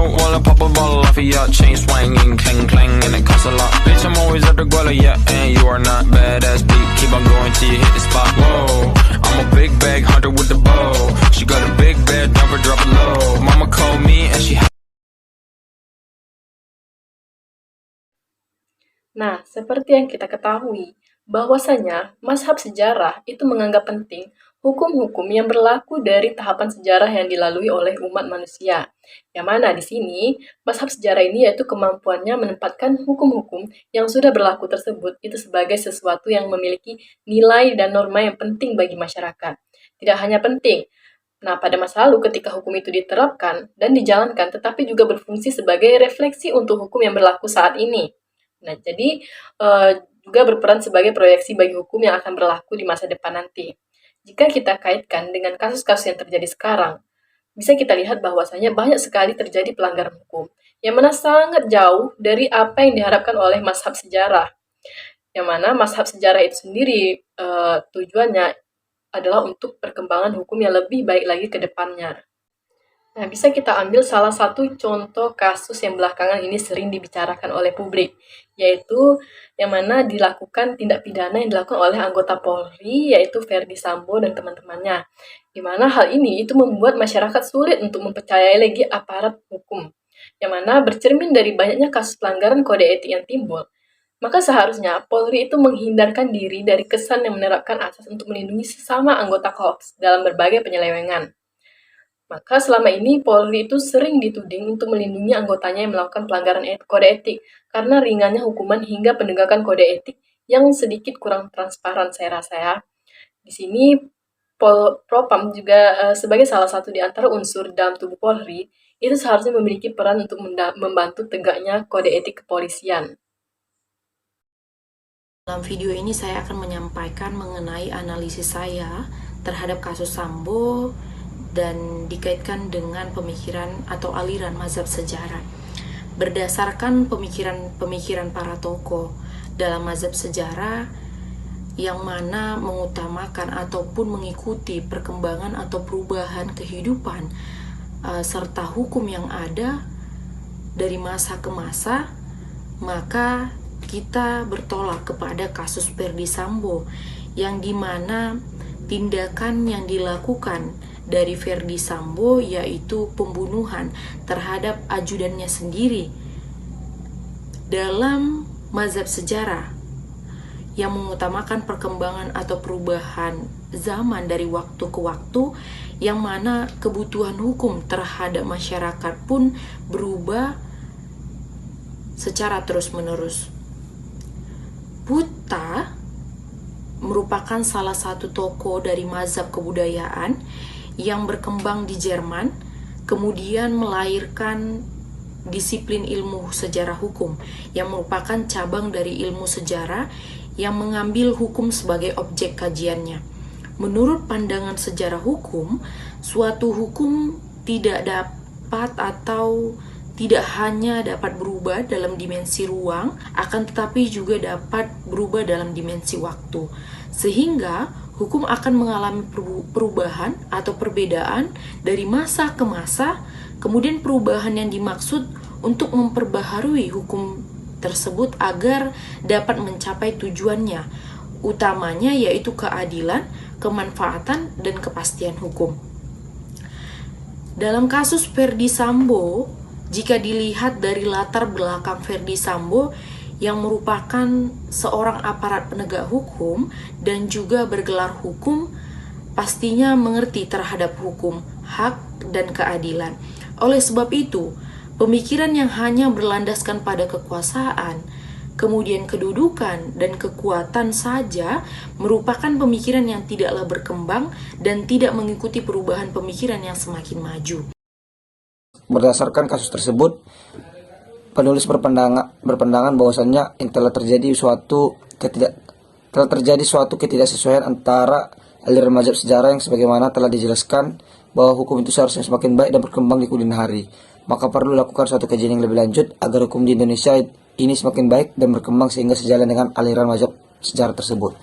out while I pop a bottle off of ya. Chain swinging, clang clang, and it costs a lot. Bitch, I'm always at the guala, yeah, and you are not badass beat. Keep on going till you hit the spot. Whoa, I'm a big bag hunter with the bow. She got a big bed, never drop it low. Mama called me and she. Nah, seperti yang kita ketahui, bahwasanya mazhab sejarah itu menganggap penting hukum-hukum yang berlaku dari tahapan sejarah yang dilalui oleh umat manusia. Yang mana di sini, mazhab sejarah ini yaitu kemampuannya menempatkan hukum-hukum yang sudah berlaku tersebut itu sebagai sesuatu yang memiliki nilai dan norma yang penting bagi masyarakat. Tidak hanya penting, nah pada masa lalu ketika hukum itu diterapkan dan dijalankan, tetapi juga berfungsi sebagai refleksi untuk hukum yang berlaku saat ini. Nah, jadi juga berperan sebagai proyeksi bagi hukum yang akan berlaku di masa depan nanti. Jika kita kaitkan dengan kasus-kasus yang terjadi sekarang, bisa kita lihat bahwasanya banyak sekali terjadi pelanggaran hukum, yang mana sangat jauh dari apa yang diharapkan oleh mazhab sejarah. Yang mana mazhab sejarah itu sendiri tujuannya adalah untuk perkembangan hukum yang lebih baik lagi ke depannya. Nah, bisa kita ambil salah satu contoh kasus yang belakangan ini sering dibicarakan oleh publik, yaitu yang mana dilakukan tindak pidana yang dilakukan oleh anggota Polri, yaitu Verdi Sambo dan teman-temannya. Di mana hal ini itu membuat masyarakat sulit untuk mempercayai lagi aparat hukum, yang mana bercermin dari banyaknya kasus pelanggaran kode etik yang timbul. Maka seharusnya Polri itu menghindarkan diri dari kesan yang menerapkan asas untuk melindungi sesama anggota korps dalam berbagai penyelewengan. Maka selama ini Polri itu sering dituding untuk melindungi anggotanya yang melakukan pelanggaran kode etik karena ringannya hukuman hingga penegakan kode etik yang sedikit kurang transparan saya rasa ya. Di sini Propam juga sebagai salah satu di antara unsur dalam tubuh Polri itu seharusnya memiliki peran untuk membantu tegaknya kode etik kepolisian. Dalam video ini saya akan menyampaikan mengenai analisis saya terhadap kasus Sambo dan dikaitkan dengan pemikiran atau aliran mazhab sejarah. Berdasarkan pemikiran para tokoh dalam mazhab sejarah yang mana mengutamakan ataupun mengikuti perkembangan atau perubahan kehidupan serta hukum yang ada dari masa ke masa, maka kita bertolak kepada kasus Verdi Sambo yang dimana tindakan yang dilakukan dari Verdi Sambo yaitu pembunuhan terhadap ajudannya sendiri dalam mazhab sejarah yang mengutamakan perkembangan atau perubahan zaman dari waktu ke waktu, yang mana kebutuhan hukum terhadap masyarakat pun berubah secara terus-menerus. Buddha merupakan salah satu tokoh dari mazhab kebudayaan yang berkembang di Jerman, kemudian melahirkan disiplin ilmu sejarah hukum yang merupakan cabang dari ilmu sejarah yang mengambil hukum sebagai objek kajiannya. Menurut pandangan sejarah hukum, suatu hukum tidak dapat atau tidak hanya dapat berubah dalam dimensi ruang, akan tetapi juga dapat berubah dalam dimensi waktu. Sehingga hukum akan mengalami perubahan atau perbedaan dari masa ke masa, kemudian perubahan yang dimaksud untuk memperbaharui hukum tersebut agar dapat mencapai tujuannya, utamanya yaitu keadilan, kemanfaatan, dan kepastian hukum. Dalam kasus Verdi Sambo, jika dilihat dari latar belakang Verdi Sambo yang merupakan seorang aparat penegak hukum dan juga bergelar hukum, pastinya mengerti terhadap hukum, hak, dan keadilan. Oleh sebab itu, pemikiran yang hanya berlandaskan pada kekuasaan, kemudian kedudukan dan kekuatan saja merupakan pemikiran yang tidaklah berkembang dan tidak mengikuti perubahan pemikiran yang semakin maju. Berdasarkan kasus tersebut, penulis berpandangan bahwasannya telah terjadi suatu ketidaksesuaian antara aliran mazhab sejarah yang sebagaimana telah dijelaskan bahwa hukum itu seharusnya semakin baik dan berkembang di kemudian hari. Maka perlu dilakukan suatu kajian yang lebih lanjut agar hukum di Indonesia ini semakin baik dan berkembang sehingga sejalan dengan aliran mazhab sejarah tersebut.